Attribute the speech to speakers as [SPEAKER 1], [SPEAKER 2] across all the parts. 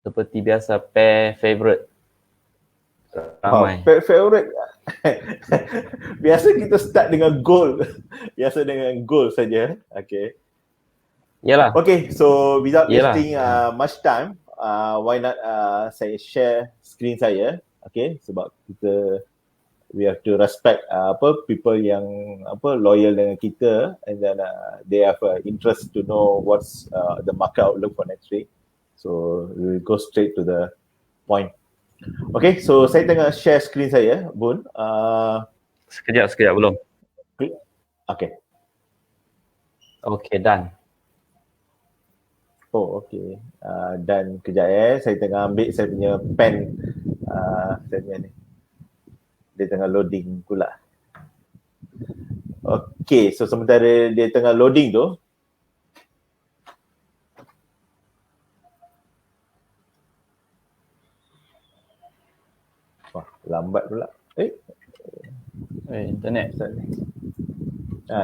[SPEAKER 1] Seperti biasa, pair favorite ramai.
[SPEAKER 2] Favorite. Biasa kita start dengan goal. Biasa dengan goal saja. Okay.
[SPEAKER 1] Yalah.
[SPEAKER 2] Okay, so without
[SPEAKER 1] Yalah.
[SPEAKER 2] wasting much time, why not saya share screen saya. Okay, sebab kita we have to respect people yang loyal dengan kita, and then they have interest to know what's the market outlook for next week. So we will go straight to the point. Okay, so saya tengah share screen saya, Bun.
[SPEAKER 1] Sekejap belum.
[SPEAKER 2] Okay.
[SPEAKER 1] Okay, done.
[SPEAKER 2] Oh, okay. Dan kejap saya tengah ambil saya punya pen. Saya punya ni. Dia tengah loading pula. Okay, so sementara dia tengah loading tu, wah, lambat pula.
[SPEAKER 1] Internet.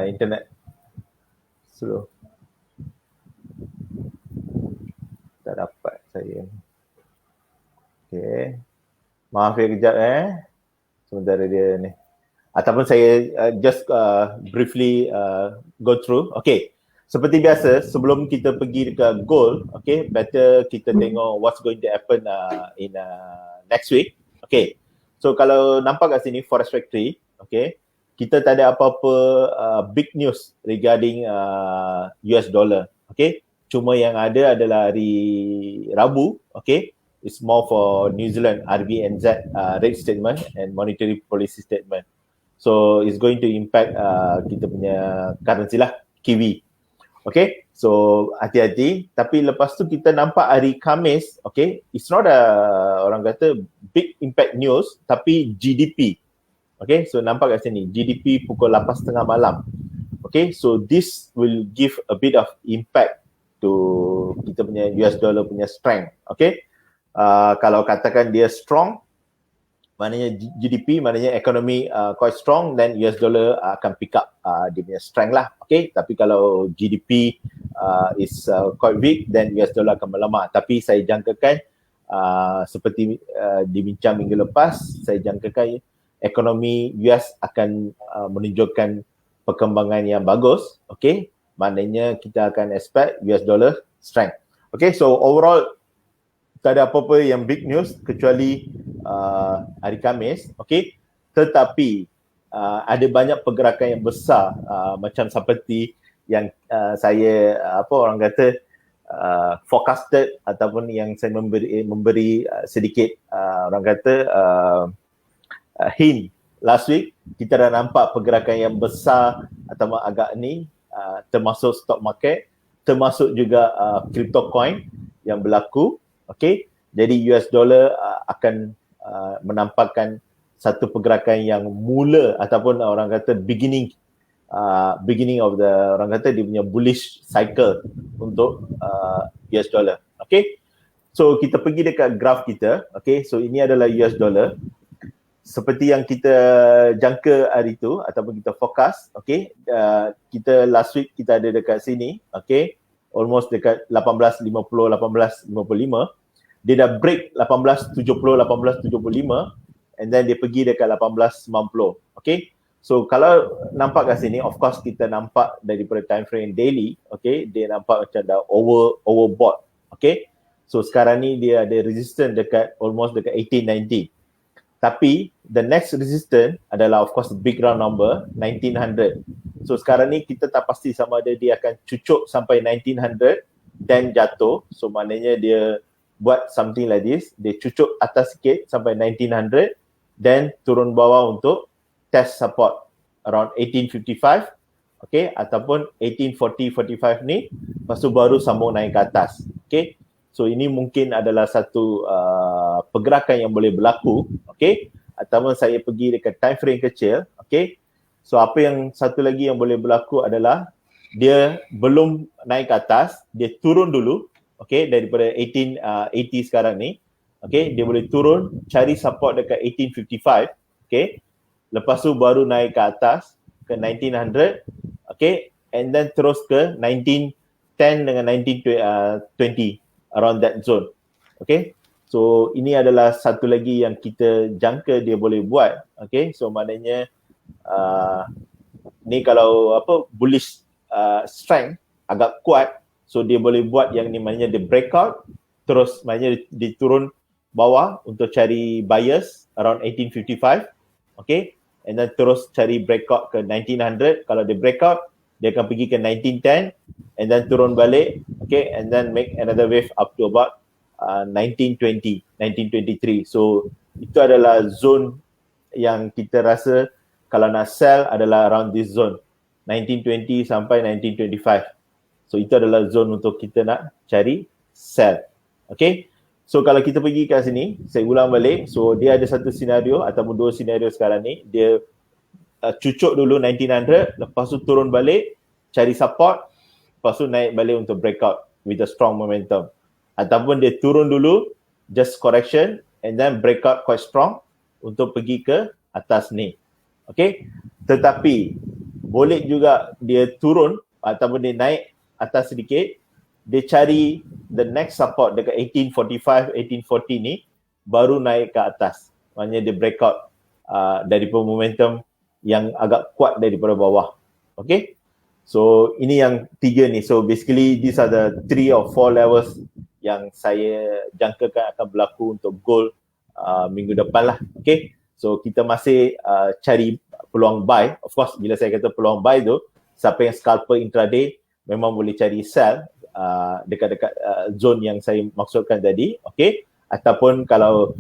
[SPEAKER 2] Internet slow. Tak dapat saya. Okay. Maaf ya kejap sementara dia ni. Ataupun saya just briefly go through. Okay. Seperti biasa, sebelum kita pergi ke goal, okay, better kita tengok what's going to happen in next week. Okay. So kalau nampak kat sini Forex Factory, okay, kita tak ada apa-apa big news regarding US dollar. Okay. Cuma yang ada adalah hari Rabu, okay, it's more for New Zealand RBNZ rate statement and monetary policy statement. So it's going to impact kita punya currency lah, Kiwi. Okay, so hati-hati. Tapi lepas tu kita nampak hari Khamis, okay, it's not orang kata big impact news, tapi GDP. Okay, so nampak kat sini, GDP pukul 8.30 malam. Okay, so this will give a bit of impact to kita punya US dollar punya strength. Okay, kalau katakan dia strong, maknanya GDP, maknanya ekonomi quite strong, then US dollar akan pick up dia punya strength lah. Okay, tapi kalau GDP is quite weak, then US dollar akan melemah. Tapi saya jangkakan seperti dibincang minggu lepas, saya jangkakan ekonomi US akan menunjukkan perkembangan yang bagus. Okay, maknanya kita akan expect US dollar strength. Okay, so overall tak ada apa-apa yang big news kecuali hari Khamis, okay. Tetapi ada banyak pergerakan yang besar macam seperti yang saya orang kata forecasted ataupun yang saya memberi sedikit orang kata hint last week. Kita dah nampak pergerakan yang besar atau agak ni termasuk stock market, termasuk juga crypto coin yang berlaku. Okay, jadi US dollar akan menampakkan satu pergerakan yang mula ataupun orang kata beginning of the orang kata dia punya bullish cycle untuk US dollar. Okay, so kita pergi dekat graph kita. Okay, so ini adalah US dollar. Seperti yang kita jangka hari tu ataupun kita forecast, okay, kita last week kita ada dekat sini, okay, almost dekat 18.50, 18.55. Dia dah break 18.70, 18.75 and then dia pergi dekat 18.90. Okay, so kalau nampak kat sini, of course kita nampak daripada time frame daily, okay, dia nampak macam dah overbought. Okay, so sekarang ni dia ada resistance dekat almost dekat 1890. Tapi the next resistance adalah of course big round number 1900. So sekarang ni kita tak pasti sama ada dia akan cucuk sampai 1900 dan jatuh. So maknanya dia buat something like this, dia cucuk atas sikit sampai 1900 dan turun bawah untuk test support around 1855, okay, ataupun 1840-45 ni, lepas tu baru sambung naik ke atas. Okay, so ini mungkin adalah satu pergerakan yang boleh berlaku, okay, ataupun saya pergi dekat time frame kecil, okay. So apa yang satu lagi yang boleh berlaku adalah dia belum naik ke atas, dia turun dulu, okay, daripada 1880 sekarang ni, okay, dia boleh turun cari support dekat 1855, okay, lepas tu baru naik ke atas ke 1900, okay, and then terus ke 1910 dengan 1920 around that zone. Okay, so ini adalah satu lagi yang kita jangka dia boleh buat. Okay, so maknanya ni kalau bullish strength agak kuat, so dia boleh buat yang ni maknanya dia breakout, terus maknanya dia turun bawah untuk cari buyers around 1855, okay, and then terus cari breakout ke 1900. Kalau dia breakout, dia akan pergi ke 1910 and then turun balik, okay, and then make another wave up to about 1920, 1923. So itu adalah zone yang kita rasa kalau nak sell adalah around this zone 1920 sampai 1925. So itu adalah zone untuk kita nak cari sell. Okay, so kalau kita pergi kat sini, saya ulang balik. So dia ada satu senario ataupun dua senario sekarang ni. Dia cucuk dulu 1900, lepas tu turun balik, cari support, lepas tu naik balik untuk breakout with a strong momentum. Ataupun dia turun dulu, just correction, and then breakout quite strong untuk pergi ke atas ni. Okay, tetapi boleh juga dia turun ataupun dia naik atas sedikit, dia cari the next support dekat 1845, 1840 ni, baru naik ke atas. Maknanya dia breakout daripada momentum yang agak kuat daripada bawah. Okay, so ini yang tiga ni. So basically these are the 3 or 4 levels yang saya jangkakan akan berlaku untuk gold minggu depan lah. Okay, so kita masih cari peluang buy. Of course, bila saya kata peluang buy tu, siapa yang scalper intraday memang boleh cari sell dekat-dekat zone yang saya maksudkan tadi. Okay, ataupun kalau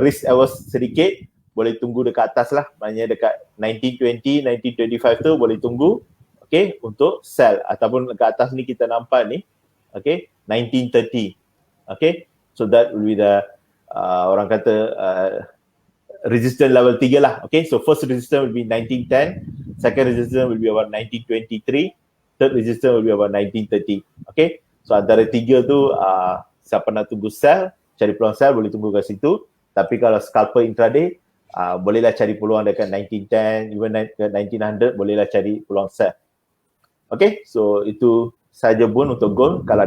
[SPEAKER 2] risk averse sedikit, boleh tunggu dekat atas lah. Maknanya dekat 1920, 1925 tu boleh tunggu, okay, untuk sell. Ataupun dekat atas ni kita nampak ni, okay, 1930. Okay, so that will be the orang kata resistance level 3 lah. Okay, so first resistance will be 1910, second resistance will be about 1923, third resistance will be about 1930. Okay, so antara tiga tu siapa nak tunggu sell, cari peluang sell boleh tunggu kat situ. Tapi kalau scalper intraday, bolehlah cari peluang dekat 1910, even ke 1900, bolehlah cari peluang sell. Okay, so itu saja Bun untuk gold. Kalau ada